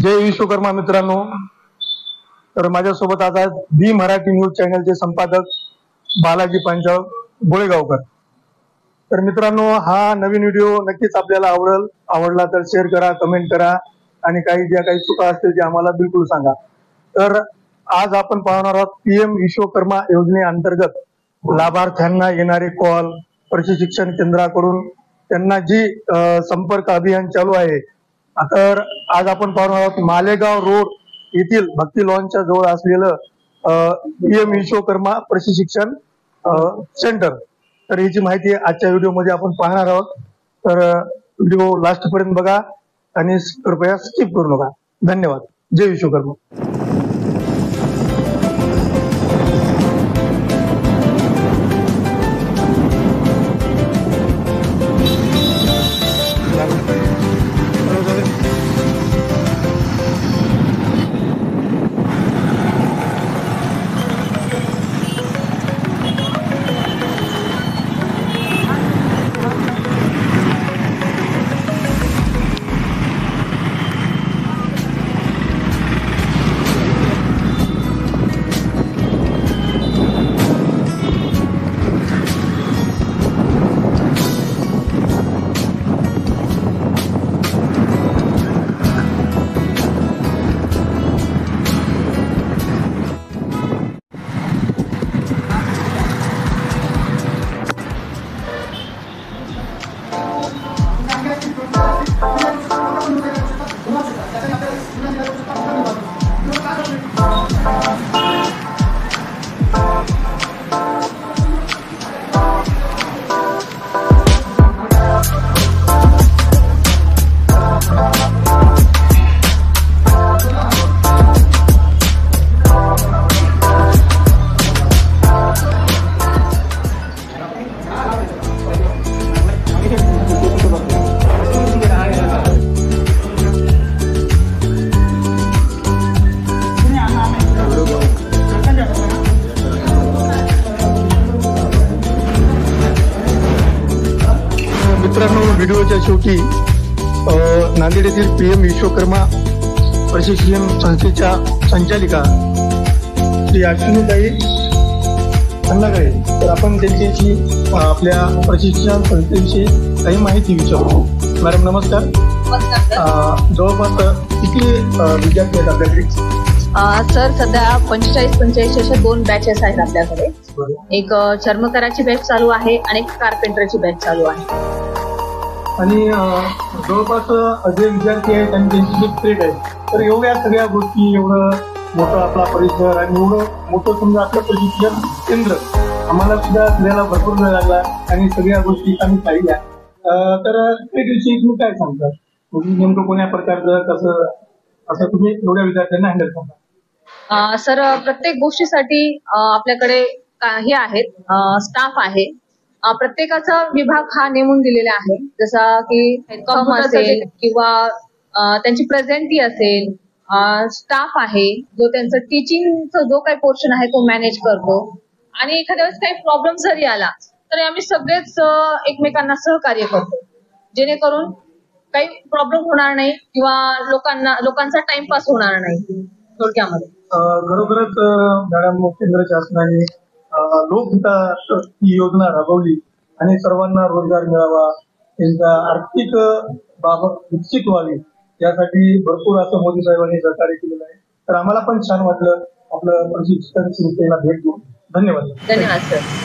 जय विश्वकर्मा मित्रांनो, तर माझ्यासोबत आज आहेत बी मराठी न्यूज चॅनलचे संपादक बालाजी पांचाळ गोळेगावकर. तर मित्रांनो, हा नवीन व्हिडिओ नक्कीच आपल्याला आवडला तर शेअर करा, कमेंट करा आणि ज्या काही चुका असतील ते आम्हाला बिलकुल सांगा. तर आज आपण पाहणार आहोत PM विश्वकर्मा योजनेअंतर्गत लाभार्थ्यांना येणारे कॉल, प्रशिक्षण केंद्राकडून त्यांना जी संपर्क अभियान चालू आहे. तर आज आपण पाहणार आहोत मालेगाव रोड येथील भक्ती लॉनच्या जवळ असलेलं PM विश्वकर्मा प्रशिक्षण सेंटर. तर याची माहिती आजच्या व्हिडिओमध्ये आपण पाहणार आहोत. तर व्हिडिओ लास्ट पर्यंत बघा आणि कृपया स्किप करू नका. धन्यवाद. जय विश्वकर्मा. मित्रांनो, व्हिडिओच्या शेवटी नांदेड येथील PM विश्वकर्मा प्रशिक्षण संस्थेच्या संचालिका श्री अश्विनीताई अन्नागळे, तर आपण त्यांच्याशी आपल्या प्रशिक्षण संस्थेविषयी काही माहिती विचारू. मॅडम नमस्कार. जवळपास किती विद्यार्थी आहेत आपल्याकडे? सर सध्या 45-45 अशा 2 बॅचेस आहेत आपल्याकडे. एक चर्मकाराची बॅच चालू आहे आणि एक कारपेंटरची बॅच चालू आहे. आणि जवळपास जे विद्यार्थी आहेत आणि त्यांची जी ट्रेड आहे, तर एवढ्या सगळ्या गोष्टी, एवढं मोठं आपला परिसर आणि एवढं मोठं समजा आपलं प्रशिक्षण केंद्र, आम्हाला सुद्धा फिरायला भरपूर वेळ लागला आणि सगळ्या गोष्टी आम्ही पाहिल्या. तर ट्रेडविषयी तुम्ही काय सांगता? नेमकं कोण्या प्रकारचं कसं असं तुम्ही एवढ्या विद्यार्थ्यांना हँडल करता? सर प्रत्येक गोष्टीसाठी आपल्याकडे हे आहेत, स्टाफ आहे. प्रत्येकाचा विभाग हा नेमून दिलेला आहे. जसा की कॉम असेल किंवा त्यांची प्रेझेंटी असेल, स्टाफ आहे जो त्यांचं टीचिंगचा जो काही पोर्शन आहे तो मॅनेज करतो. आणि एखाद्या वेळेस काही प्रॉब्लेम जरी आला तरी आम्ही सगळेच एकमेकांना सहकार्य करतो, जेणेकरून काही प्रॉब्लेम होणार नाही किंवा लोकांचा टाइमपास होणार नाही. थोडक्यामध्ये खरोखरच मॅडम, केंद्र शासनाने लोकहिता ही योजना राबवली आणि सर्वांना रोजगार मिळावा, त्यांच्या आर्थिक बाबत विकसित व्हावी, यासाठी भरपूर असं मोदी साहेबांनी सहकार्य केलेलं आहे. तर आम्हाला पण छान वाटलं आपलं प्रशिक्षण संस्थेला भेट देऊन. धन्यवाद. धन्यवाद सर.